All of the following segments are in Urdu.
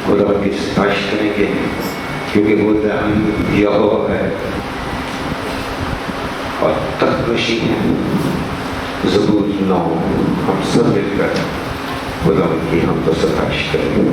خدا کی ستائش کریں گے، کیونکہ وہ دہن یہوہ ہے اور تخت نشین ہے۔ زبور 9 ہم سب مل کر خدا کی حمد و ستائش کریں گے۔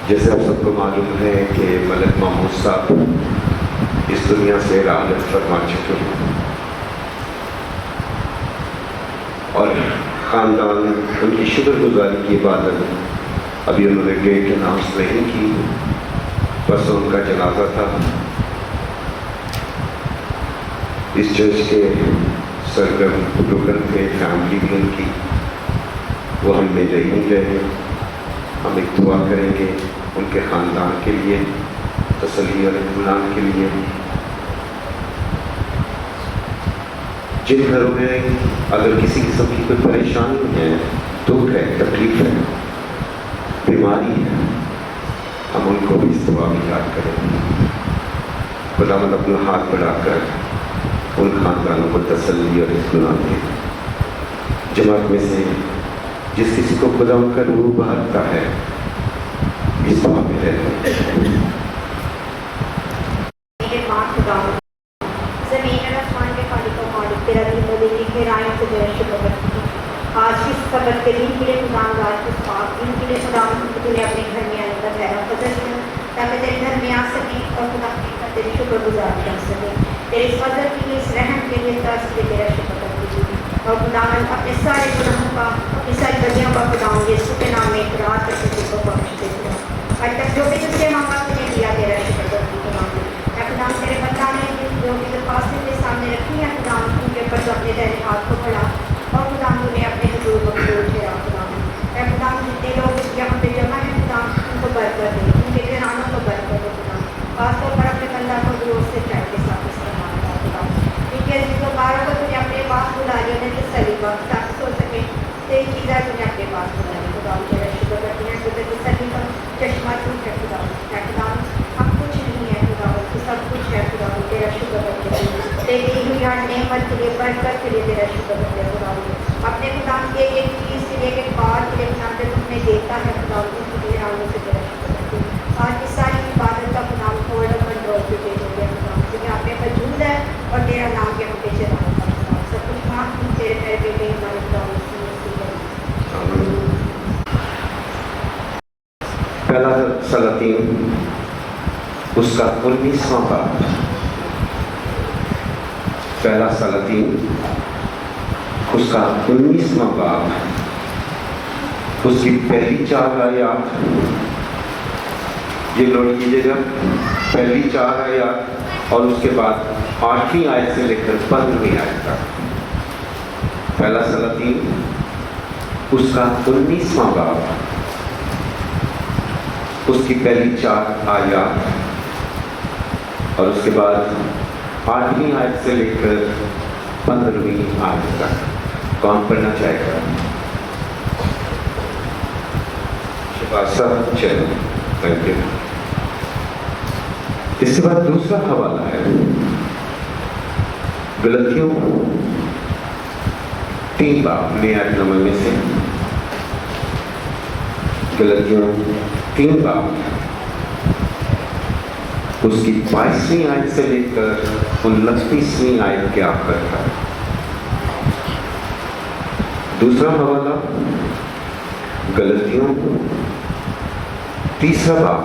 جیسے آپ سب کو معلوم ہے کہ ملک محمود صاحب اس دنیا سے رحلت فرما چکے ہیں اور خاندان ان کی شکر گزاری کی عبادت ابھی انہوں نے ڈیٹ اناؤنس نہیں کی، بس ان کا جنازہ تھا۔ اس چرچ کے سرگرم رکن تھے، فیملی بھی ان کی، وہ ہم میں نہیں رہے۔ ہم ایک دعا کریں گے ان کے خاندان کے لیے، تسلی اور اطمینان کے لیے۔ جن گھروں میں اگر کسی قسم کی کوئی پریشانی ہے، دکھ ہے، تکلیف ہے، بیماری ہے، ہم ان کو بھی اس دعا میں یاد کریں گے۔ خداوند اپنا ہاتھ بڑھا کر ان خاندانوں کو تسلی اور اطمینان دے۔ جماعت میں سے جس کسی کو خداوند کا روح بہلتا ہے، اس دعا میں رہتے ہیں۔ آج اس سبت کے دن کے لیے خداوند آج کے پاک دن کے لیے خداوند کو تیرے اپنے گھر میں آنے کا پہلا فضل ہے تاکہ تیرے گھر میں آ سکیں اور خدا کا تیری شکر گزار کر سکیں۔ تیرے اس فضل کے لیے، اس رحم کے لیے، ترس کے تیرا شکر کرتے ہیں اور خداوند اپنے سارے گناہوں کا، اپنی ساری بدیوں کا خداوند یسوع کے نام میں اقرار کر کے تجھ کو بخش دیتے ہیں۔ آج تک جو بھی تجھ سے مانگا تجھ نے دیا، تیرا شکر کرتی ہوں خداوند۔ اے خداوند تیرے بندہ نے جو بھی درخواستیں تیرے سامنے رکھی ہیں خداوند، ان کے اوپر تو اپنے دائرے ہاتھ کو پڑھا اور خداوند نے اپنے حضور مقبول ٹھہرا خداوند۔ اے خداوند جتنے لوگ یہاں پہ جمع ہیں خداوند، ان کو برکت دے، ان کے گھرانوں کو برکت دے خداوند۔ خاص طور پر اپنے بندہ کو دور سے چڑھ کے ساتھ استعمال کر خداوند۔ ان کے عزیزوں باروں کو تجھے اپنے پاس بلا لیا، انہیں تسلی بخش تاکہ سو سکے تیری چیزیں تجھے اپنے پاس بلا لی خداوند۔ تیرا شکر کرتے ہیں تجھے تسلی کا چشمہ تو ہے خداوند۔ اے خداوند ہم کچھ نہیں ہے خداوند، تو سب کچھ ہے خداوند، تیرا شکر کرتے ہیں۔ تیری دی ہوئی ہر نعمت کے لیے، برکت کے لیے تیرا شکر کرتے ہیں خداوند۔ اپنے خداوند کے ایک چیز کے لیے، ایک بات کے لیے خداوند تم نے دیتا ہے خداوند، ان کی گہرائیوں سے تیرا شکر کرتے ہیں۔ آج کی ساری عبادت کا خداوند ہولڈ اور کنٹرول پہ دے دیں گے خداوند، کیونکہ آپ میں موجود ہے اور تیرا نام کے ہم پہ چلانے کا خداوند۔ سب کچھ مانگ تیرے پیرے پہ گئی ہمارے خداوند کی مسیح ہے۔ پہلا سلاطین اس کا 19واں باب، پہلا سلاطین اس کا 19واں باب، اس کی پہلی 4 آیات، یہ نوٹ کیجیے گا، پہلی 4 آیات اور اس کے بعد 8ویں آیت سے لے کر 15ویں آیت تک۔ پہلا سلاطین اس کا 19واں باب، اس کی پہلی 4 آیات اور اس کے بعد 8ویں آیت سے لے کر 15ویں آیت تک۔ کون پڑھنا چاہے گا؟ شفاسہ چلو، تھینک یو۔ اس کے بعد دوسرا حوالہ ہے غلطیوں 3 باب میں آیت نمبر میں سے، غلطیوں 3 باب اس کی 22ویں آیت سے لے کر 29ویں آیت کے آخر تک۔ دوسرا حوالہ غلطیوں 3 باب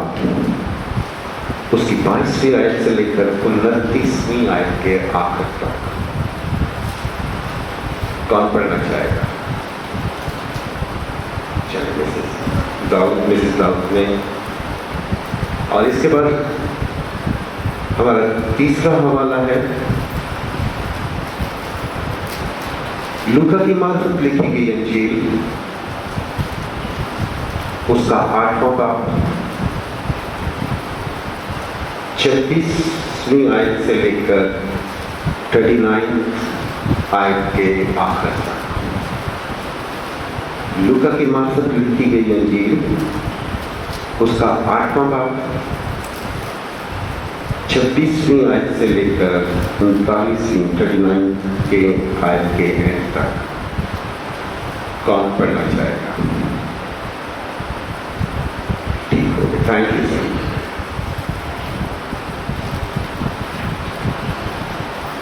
اس کی 22ویں آیت سے لے کر 29ویں آیت کے آخر تک۔ کون پڑھنا چاہے گا؟ چلے مسز داؤد میں۔ اور اس کے بعد ہمارا تیسرا حوالہ ہے لوکا کی معرفت لکھی گئی انجیل، اس کا 8واں باب 26ویں آیت سے لے کر 39 آیت کے آخر تک۔ لوکا کی معرفت لکھی گئی انجیل، اس کا 8واں باب 26ویں آیت سے لے کر 39 کے آیت کے اینڈ تک۔ کون پڑھنا چاہے گا؟ ٹھیک ہو گیا، تھینک یو سر۔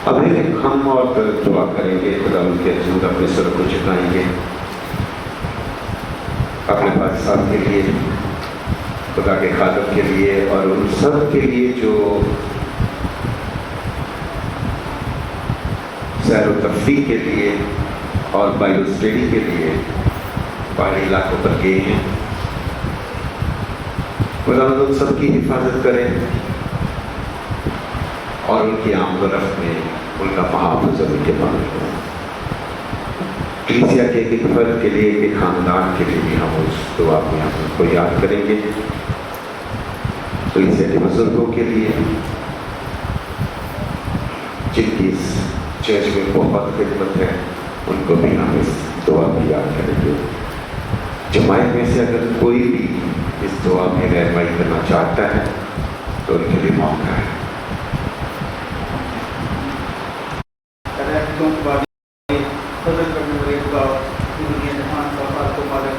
ابھی ہم اور دعا کریں گے، خدا ان کے حضور اپنے سر کو جھکائیں گے اپنے بادشاہ کے لیے۔ خدا کے خادم کے لیے اور ان سب کے لیے جو سیر و تفریح کے لیے اور بائبل اسٹڈی کے لیے پہاڑی علاقوں پر گئے ہیں، خدا ان سب کی حفاظت کرے اور ان کی آمد و رفت میں ان کا محافظ ان کے پاس ہو۔ کلیسیا کے ایک فرد کے لیے، ایک خاندان کے لیے بھی ہم اس دعا میں ہم ان کو یاد کریں گے۔ کلیسیا کے بزرگوں کے لیے جن کی اس چرچ میں بہت خدمت ہے، ان کو بھی ہم اس دعا میں یاد کریں گے۔ جماعت میں سے اگر کوئی بھی اس دعا میں رہنمائی کرنا چاہتا ہے تو ان کے لیے موقع ہے۔ فضل کرنے والے خدا، دنیا جہان کا خالق و مالک،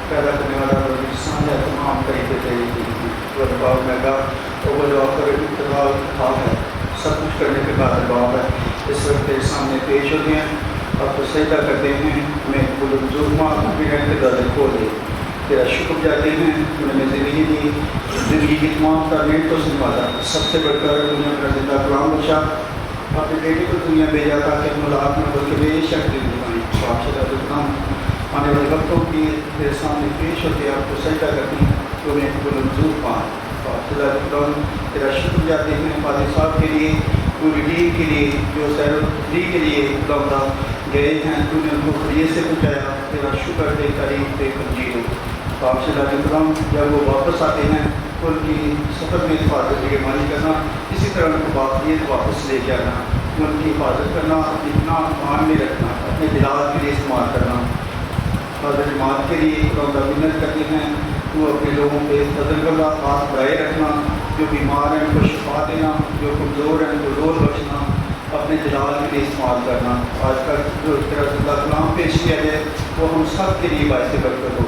پیدا کرنے والا اور سانجھا تمام طریقے تیری کی وہ باپ میں گا اور وہ جو آخر ابتدا خاص ہے، سب کچھ کرنے کے بعد باپ ہے۔ اس وقت تیرے سامنے پیش ہو گئے ہیں، اب تو سجدہ کرتے ہیں، میں ظلمہ بھی رہنے کے دروازے کھول دے، تیرا شکر جاتے ہیں، تو نے زندگی دی، زندگی کی تمام تعمیر کو سنبھالا، سب سے بڑھ کر دنیا کا زندہ کلام بخشا، اپنے بیٹے کو دنیا بھیجا تاکہ ملاقات میں بلکہ بے شک دل دکھائیں۔ بادشاہ دکھاؤں آنے والے وقتوں کی تیرے سامنے پیش ہوتے آپ کو سجدہ کرتی تو میں منظور پائیں۔ بادشاہ دکھاؤں تیرا شکر جاتے ہیں فادر صاحب کے لیے، پوری ٹیم کے لیے جو سیر و تفریح کے لیے خدا گئے ہیں، تو نے ان کو خیریت سے پہنچایا، تیرا شکر دے، تعریف دے، تمجید ہو۔ بادشاہ دکھاؤں جب وہ واپس آتے ہیں ان کی سفر میں حفاظت کی مانی کرنا، اسی طرح ان کو باقیت واپس لے جانا، ان کی حفاظت کرنا، اپنا مان میں رکھنا، اپنے دلال کے لیے استعمال کرنا۔ حضرت جماعت کے لیے خدا منت کرتے ہیں تو اپنے لوگوں پہ فضل کرنا، ہاتھ بڑھائے رکھنا، جو بیمار ہیں ان کو شفا دینا، جو کمزور ہیں ان کو زور بخشنا، اپنے دلال کے لیے استعمال کرنا۔ آج کل جو تیرا زندہ کلام پیش کیا جائے وہ ہم سب کے لیے باعث برکت ہو۔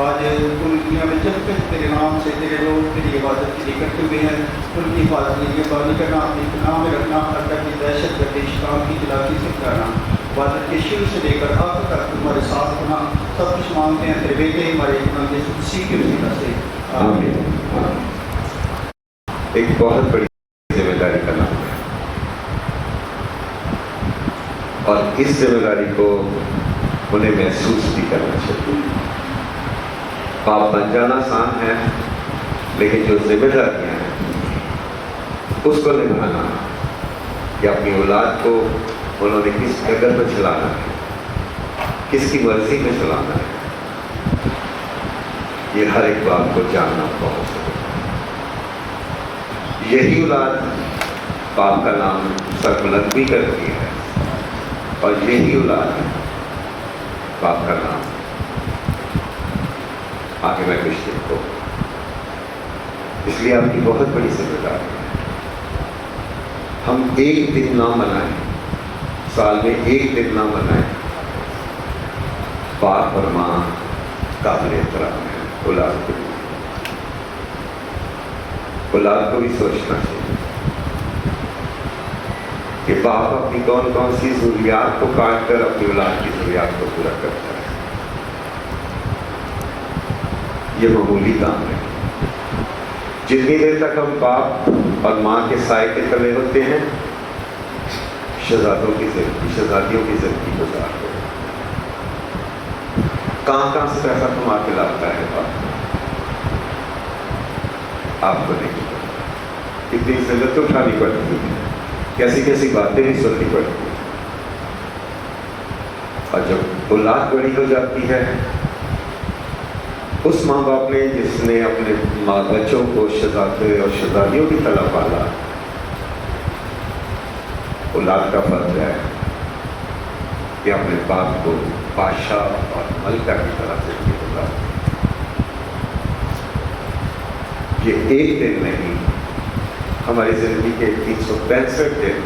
آج پوری دنیا میں جب تک تیرے نام سے تیرے لوگ تیری عبادت کے لیے اکٹھے ہوئے ہیں، ان کی حفاظت کے لیے بانی کرنا، اپنی پناہ میں رکھنا، اللہ کی دہشت گردی شیطان کی چلاکی سے بچانا، عبادت کے شروع سے لے کر آخر تک تمہارے ساتھ ہونا، سب کچھ مانگتے ہیں تیرے بیٹے ہمارے امام یسوع مسیح کے وسیلہ سے، آمین۔ ایک بہت بڑی ذمہ داری کا نام ہے اور اس ذمہ داری کو انہیں محسوس بھی کرنا چاہیے۔ باپ بن جانا آسان ہے، لیکن جو ذمہ داریاں ہیں اس کو نبھانا کہ اپنی اولاد کو انہوں نے کس ڈگر پہ چلانا ہے، کس کی مرضی میں چلانا ہے، یہ ہر ایک باپ کو جاننا بہت ضروری ہے۔ یہی اولاد باپ کا نام سربلند بھی کرتی ہے اور یہی اولاد باپ کا نام آگے میں کچھ دیکھو۔ اس لیے آپ کی بہت بڑی ذمہ داری ہے۔ ہم ایک دن نہ منائیں، سال میں ایک دن نہ منائیں، باپ اور ماں قابل احترام ہے اولاد کے لیے۔ اولاد کو بھی سوچنا چاہیے کہ باپ اپنی کون کون سی ضروریات کو کاٹ کر اپنی اولاد کی ضروریات کو پورا کرتا ہے۔ یہ معمولی کام ہے۔ جتنی دیر تک ہم باپ اور ماں کے سائے کے تلے ہوتے ہیں، شہزادیوں کی زندگی گزارتے ہیں۔ کہاں سے پیسہ کما کے لاتا ہے باپ، آپ کو نہیں پتا۔ اتنی ذلت اٹھانی پڑتی ہے، کیسی کیسی باتیں بھی سننی پڑتی ہیں، اور جب اولاد بڑی ہو جاتی ہے، اس ماں باپ نے جس نے اپنے ماں بچوں کو شہزادے اور شہزادیوں کی طرح پالا، اولاد کا فرض ہے کہ اپنے باپ کو بادشاہ اور ملکہ کی طرح زندگی گزارے۔ یہ ایک دن نہیں، ہماری زندگی کے 365 دن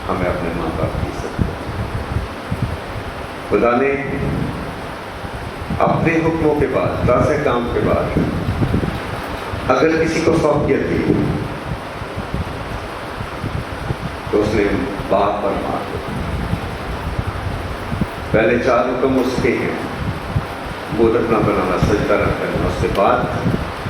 ہمیں اپنے ماں باپ کی عزت کرنی۔ خدا نے اپنے حکموں کے بعد، 10 کام کے بعد اگر کسی کو فوقیت دی تو اس نے باپ اور ماں کو۔ پہلے 4 حکم اس کے ہیں، بودک نہ بنانا، سجدہ نہ کرنا، اس کے بعد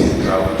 Vincent Raut.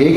1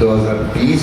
2020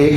1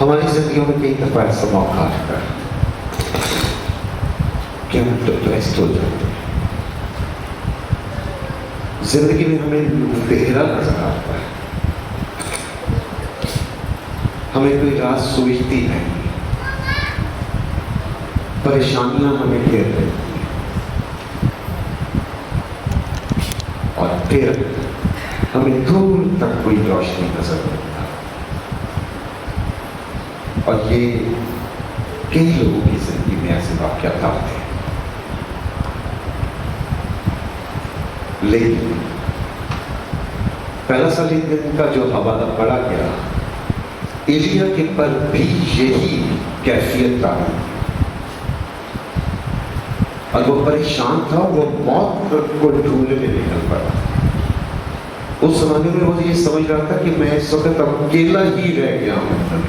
ہماری زندگیوں میں کئی دفعہ ایسا موقع آتا ہے کہ ہم ڈپریسڈ ہو جاتے ہیں. زندگی میں ہمیں اندھیرا نظر آتا ہے, ہمیں کوئی راز سوچتی نہیں, پریشانیاں ہمیں گھیر رہی ہیں, اور پھر ہمیں دور تک کوئی روشنی نظر نہیں آتی. اور یہ کئی لوگوں کی زندگی میں ایسے واقعات آتے ہیں. لیکن پہلا دن کا جو حوالہ پڑا گیا, ایلیا کے پر بھی یہی کیفیت رہی, اور وہ پریشان تھا, وہ موت کو ڈھونڈنے نکل پڑا. اس زمانے میں وہ یہ سمجھ رہا تھا کہ میں اس وقت اکیلا ہی رہ گیا ہوں.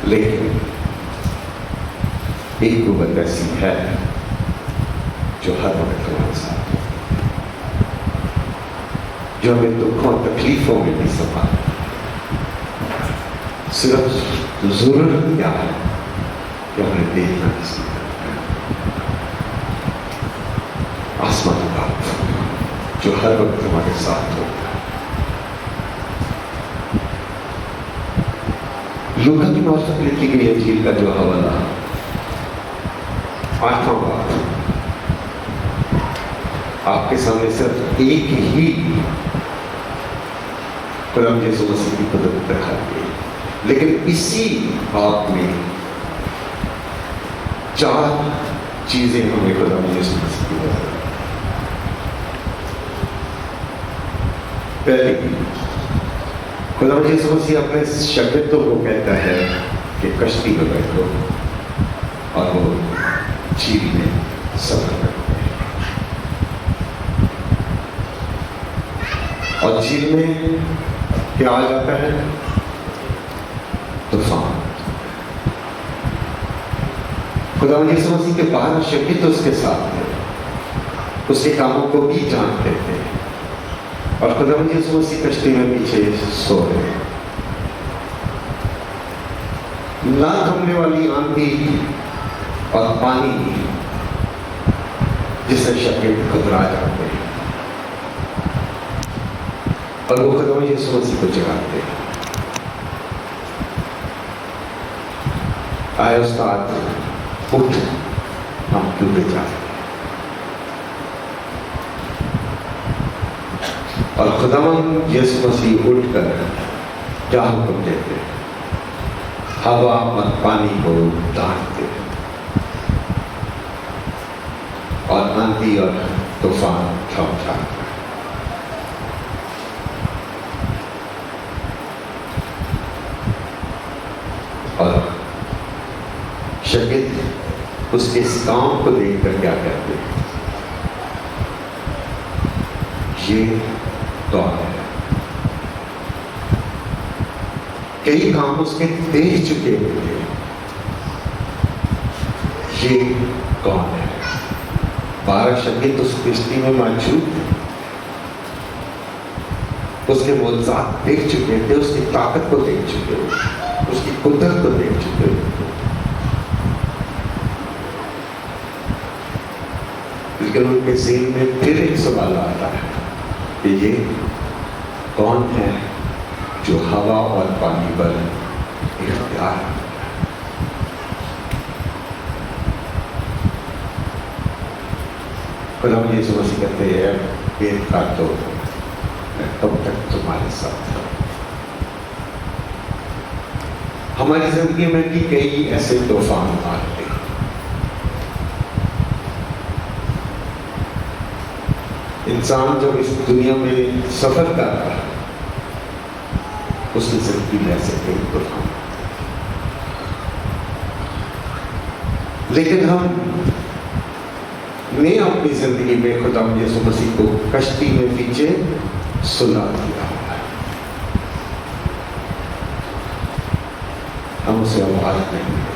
لیکن ایک قوت ایسی ہے جو ہر وقت ہمارے ساتھ ہے, جو ہمیں دکھوں اور تکلیفوں میں بھی سنبھالے. صرف ضرورت کیا ہے کہ ہمیں دیکھنا کسی طرح آسمانی بات جو ہر وقت ہمارے ساتھ ہوتا ہے. لوکا کی معرفت لکھی گئی انجیل کا جو حوالہ 8واں باب, آپ کے سامنے صرف ایک ہی قرآن یسوع مسیح کی قدرت دکھائی گئی, لیکن اسی بات میں 4 چیزیں ہمیں قرآن یسوع مسیح کی نظر آئی. پہلی, خدا یسوع مسیح اپنے شاگردوں کو کہتا ہے کہ کشتی میں بیٹھو, اور وہ جھیل میں سفر کرتے ہیں. اور جھیل میں کیا آ جاتا ہے؟ طوفان. خدا یسوع مسیح کے باہر شاگرد اس کے ساتھ ہیں, اس کے کاموں کو بھی جانتے تھے, اور خدا یسوع مسیح کشتی میں پیچھے سو رہے ہیں. نہ تھمنے والی آندھی اور پانی جس سے شاگرد گھبرا جاتے ہیں, اور وہ خدا یسوع مسیح کو جگاتے ہیں. آئے استاد اٹھ, ہم ڈوبے جا رہے ہیں. اور خداوند یسوع مسیح اٹھ کر کیا حکم دیتے ہیں؟ ہوا اور پانی کو ڈانٹتے ہیں, اور آندھی اور طوفان تھم جاتا ہے. اور شاگرد اس کے اس کام کو دیکھ کر کیا کہتے ہیں؟ یہ دور ہے. کئی کام اس کے دیکھ چکے ہوئے ہیں. یہ کون ہے؟ 12 شاگرد اس کشتی میں موجود تھے, اس کے معجزات دیکھ چکے تھے, اس کی طاقت کو دیکھ چکے ہوئے, اس کی قدرت کو دیکھ چکے ہوئے. لیکن ان کے ذہن میں پھر ایک سوال آتا ہے کہ یہ کون ہے جو ہوا اور پانی پر اختیار ہے؟ خدا یسوع مسیح کہتے ہیں پیٹ کاٹ دو, میں کب تک تمہارے ساتھ ہوں. ہماری زندگی میں بھی کئی ایسے طوفان آتے ہیں. انسان جب اس دنیا میں سفر کر رہا ہے, اس کی زندگی میں ایسے کئی طوفان. لیکن ہم نے اپنی زندگی میں خدا یسوع مسیح کو کشتی میں پیچھے سلا دیا ہوا ہے. ہم اسے آواز نہیں دیتے,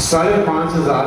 5,500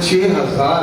6,000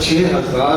6,000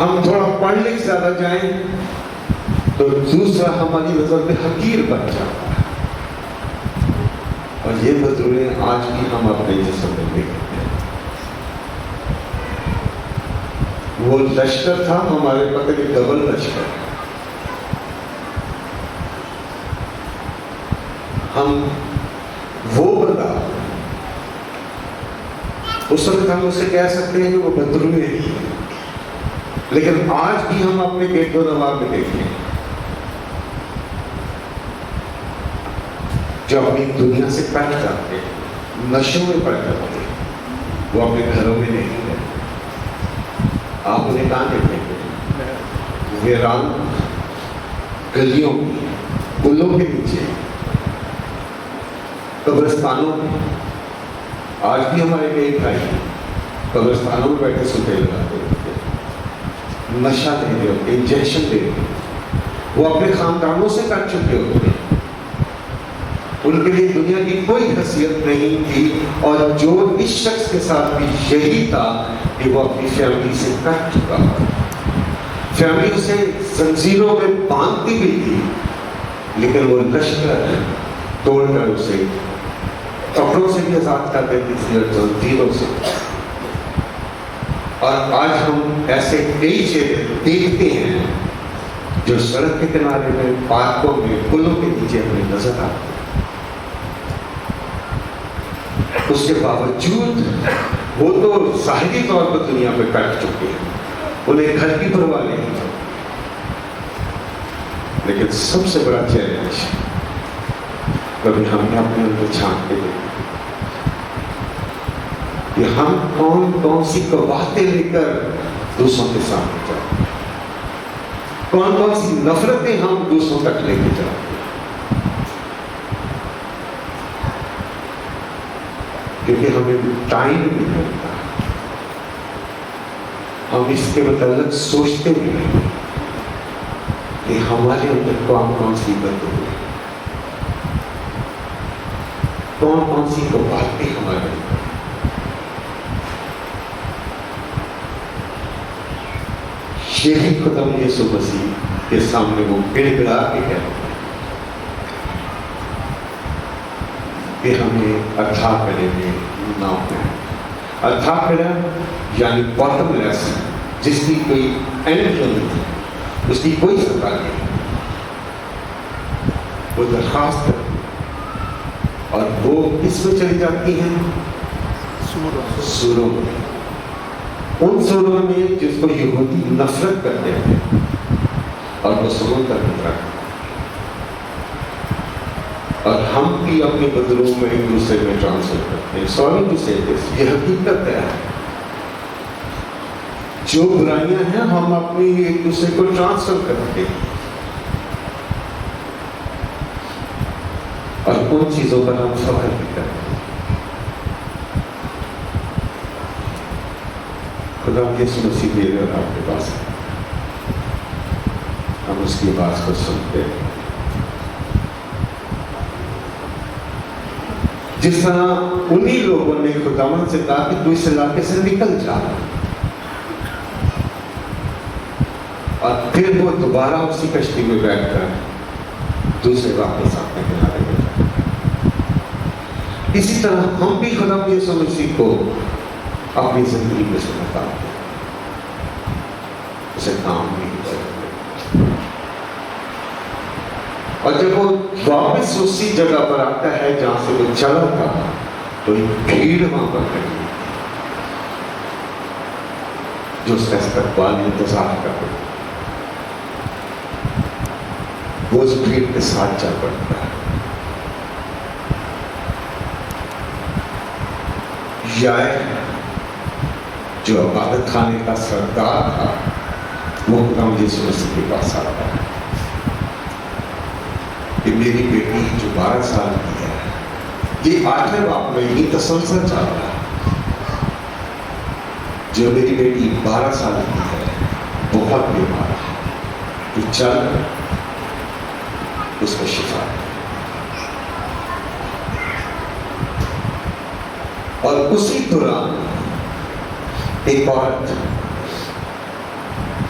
ہم تھوڑا پڑھ لکھ زیادہ جائیں تو دوسرا ہماری نظر میں حقیر بن جاتا ہے. اور یہ بدرویں آج بھی ہم اپنے جسم میں دیکھتے ہیں. وہ لشکر تھا ہمارے پتہ کہ ڈبل لشکر. ہم وہ بندہ اس وقت ہم اسے کہہ سکتے ہیں کہ وہ بدرویں ہے، لیکن آج بھی ہم اپنے گیٹ و نواب میں دیکھیں جو اپنی دنیا سے کٹ جاتے ہیں، نشوں میں پڑ جاتے ہیں، وہ اپنے گھروں میں نہیں رہتے. آپ انہیں کہاں دیکھیں گے؟ ویران گلیوں میں، پلوں کے نیچے، قبرستانوں میں. آج بھی ہمارے کئی بھائی قبرستانوں میں بیٹھے سوتے لگاتے ہوتے ہیں، نشہ دے رہے ہوتے، انجیکشن دے رہے ہوتے. وہ اپنے خاندانوں سے کٹ چکے ہوتے ہیں. ان کے لیے دنیا کی کوئی حیثیت نہیں تھی، اور جو اس شخص کے ساتھ بھی یہی تھا کہ وہ اپنی فیملی سے کٹ چکا. فیملی اسے زنجیروں میں باندھتی بھی تھی، لیکن وہ لشکر توڑ کر اسے کپڑوں سے بھی آزاد کر دیتی تھی اور زنجیروں سے. اور آج ہم ایسے کئی چہرے دیکھتے ہیں جو سڑک کے کنارے میں، پارکوں میں، پلوں کے نیچے ہمیں نظر آتے ہیں. اس کے باوجود وہ تو ظاہری طور پر دنیا پہ کٹ چکے ہیں، انہیں گھر کی پرواہ نہیں. لیکن سب سے بڑا چیلنج کبھی ہم نے اپنے اندر چھانٹ کے دیکھا کہ ہم کون کون سی قباہتیں لے کر دوسروں کے سامنے جاتے ہیں، کون کون سی نفرتیں ہم دوسروں تک لے کے جاتے ہیں. کیونکہ ہمیں ٹائم نہیں ملتا، ہم اس کے متعلق سوچتے بھی نہیں کہ ہمارے اندر کون کون سی بدبو ہے، کون کون سی قباہتیں ہمارے اندر. یہی خدا یسوع مسیح کے سامنے وہ گڑ گڑا کے کہتے ہیں کہ ہمیں اتھا کڑے میں نہ ہونا. اتھا کڑا یعنی باٹم لیس، جس کی کوئی اینڈ نہیں، اس کی کوئی سطح نہیں. وہ درخواست کرتی اور وہ کس میں چلی جاتی ہیں؟ سوروں میں. ان سوروں میں جس کو یہودی نفرت کرتے ہیں اور وہ سوروں کا خطرہ. اور ہم بھی اپنے بدلوں میں ایک دوسرے میں ٹرانسفر کرتے ہیں. سوری ٹو سے دس، یہ حقیقت ہے. جو برائیاں ہیں ہم اپنی ایک دوسرے کو ٹرانسفر کرتے ہیں، اور ان چیزوں پر ہم فخر بھی کرتے ہیں. خدا یسوع مسیح دے رہے آپ کے پاس، ہم اس کی بات کو سنتے ہیں. جس طرح انہی لوگوں نے خداوند سے کہا کہ تو اس علاقے سے نکل جا، اور پھر وہ دوبارہ اسی کشتی میں بیٹھ کر دوسرے واپس اپنے کنارے میں جائے. اسی طرح ہم بھی خدا یسوع مسیح کو اپنی زندگی میں سے بتاتے ہیں، اسے کام نہیں کرتے. اور جب وہ واپس اسی جگہ پر آتا ہے جہاں سے وہ چلا تھا، تو ایک بھیڑ وہاں پر کھڑی ہے جو اس کا استقبال انتظار کر رہے. وہ اس بھیڑ کے ساتھ چل پڑتا ہے. یائر جو عبادت خانے کا سردار تھا، وہ خدا یسوع مسیح کے پاس آتا ہے کہ میری بیٹی جو 12 سال کی ہے، یہ 8ویں باپ میں ہی تسلسل چل رہا ہے، جو میری بیٹی 12 سال کی ہے بہت بیمار ہے، تو چل اس کو شفا دے. اور اسی دوران ایک عورت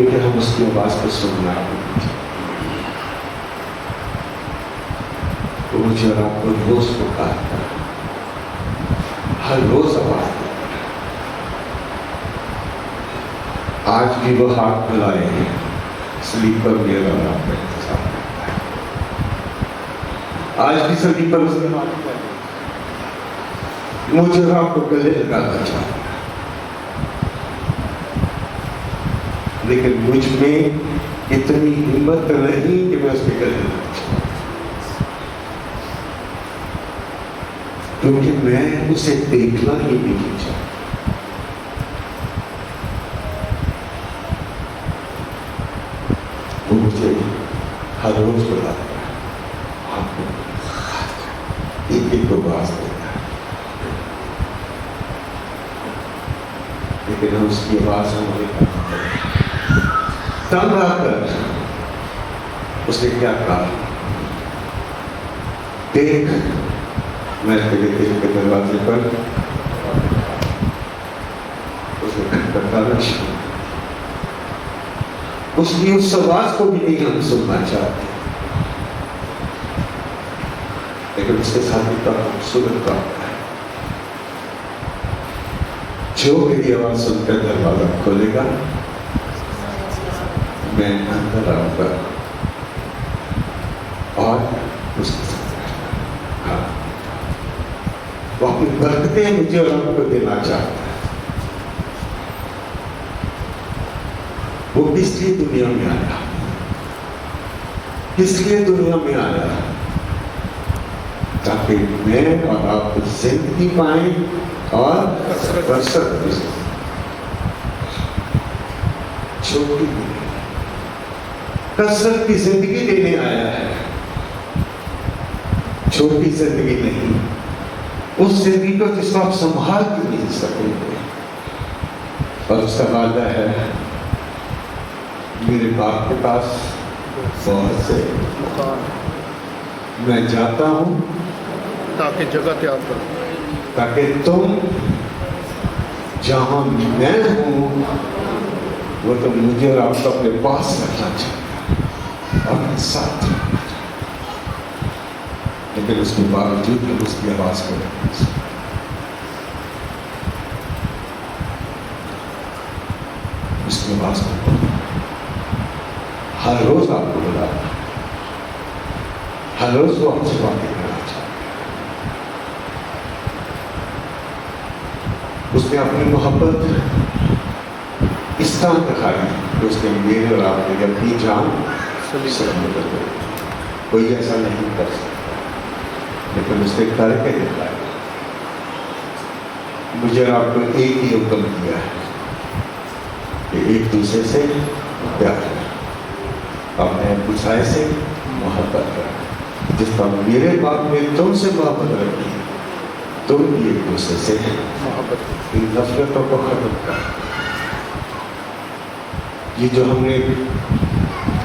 کیونکہ ہم اس کی آواز کو سننا ہے. وہ مجھے اور آپ کو روز پکارتا ہے، ہر روز آواز دیتا ہے. آج بھی وہ ہاتھ ملائے ہیں، سلیپر میرا اور آپ کا انتظار کرتا ہے. آج بھی سلیپر اس کے ہاتھ ملائے مجھے اور آپ کو گلے لگانا چاہتا ہے، لیکن مجھ میں اتنی ہمت نہیں کہ میں اس کے گلے لگا چاہتا ہوں، کیونکہ میں اسے دیکھنا ہی نہیں چاہتا. وہ مجھے ہر روز بلاتا ہے، آپ کو ایک ایک کو باز دیتا ہے، لیکن ہم اس کی آواز ہمارے تنگ آ کر اس نے کیا کہا، دیکھ میں تیرے دل کے دروازے پر اسے کھٹکھٹانا شروع. اس کی اس آواز کو بھی نہیں ہم سننا چاہتے، لیکن اس کے ساتھ اتنا خوبصورت بات ہے، جو میری آواز سن کر دروازہ کھولے گا میں اندر آؤں گا اور اس کے ساتھ رہوں گا. وہ اپنی برکتیں مجھے اور آپ کو دینا چاہتا ہے. وہ کس لیے دنیا میں آیا، کس لیے دنیا میں آیا؟ تاکہ میں اور آپ زندگی پائیں اور برکت بھی. چھوٹی کثرت کی زندگی دینے آیا ہے، چھوٹی زندگی نہیں. اس زندگی کو جس کو آپ سنبھال کے نہیں سکیں گے. اور اس کا وعدہ ہے، میرے باپ کے پاس بہت سے میں جاتا ہوں تاکہ جگہ تیار کرو، تاکہ تم جہاں میں ہوں وہ تم مجھے اور آپ کو اپنے پاس رکھنا چاہتے اور میرے ساتھ رکھنا چاہتے، لیکن اس کے باوجود ہم اس کی آواز کو نہیں سنتے. اس کی آواز کو ہر روز آپ کو بلاتا ہے، ہر روز وہ آپ سے باتیں کرنا چاہتا ہے. اس نے اپنی محبت اس طرح دکھائی کہ اس نے میرے اور آپ نے اپنی جان سب بدل گئی. کوئی ایسا نہیں کر سکتا، لیکن اس نے کر کے دکھایا. مجھے اور آپ کو ایک ہی حکم دیا ہے کہ ایک دوسرے سے پیار کریں، اپنے ہمسائے سے محبت کریں. جس طرح میرے باپ نے تم سے محبت رکھی، تم بھی ایک دوسرے سے محبت، ان نفرتوں کو ختم کریں. یہ جو ہم نے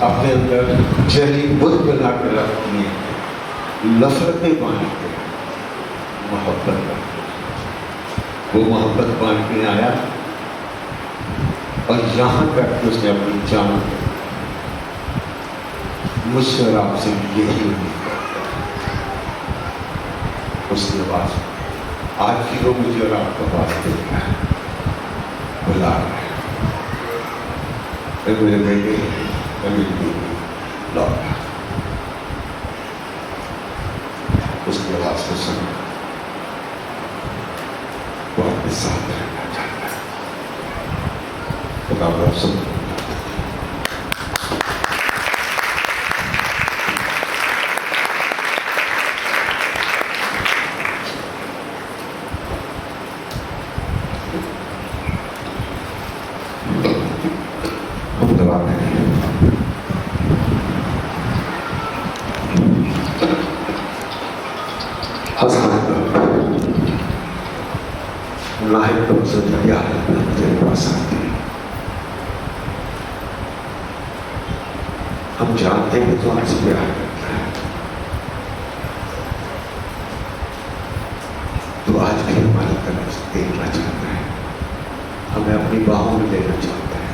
اپنے اندر جلی بت بنا کے رکھی ہیں، نفرتیں باندھ کے محبت کر، وہ محبت باندھ کے آیا اور یہاں تک کہ اس نے اپنی جان مجھ سے اور آپ سے یہی امید کرتا ہے. اس کی آواز آج بھی وہ مجھے اور آپ کو آواز دے رہا ہے، بلا رہا ہے، اے میرے بیٹے، اے میری بیٹی، لوٹ. اس کی آواز کو سنو، وہ اپنے ساتھ رہنا چاہتا ہے. خدا آپ سن. ہم جانتے ہیں کہ تو ہم سے پیار کرتا ہے، تو آج بھی ہماری طرف دیکھنا چاہتا ہے، ہمیں اپنی باہوں میں لینا چاہتا ہے.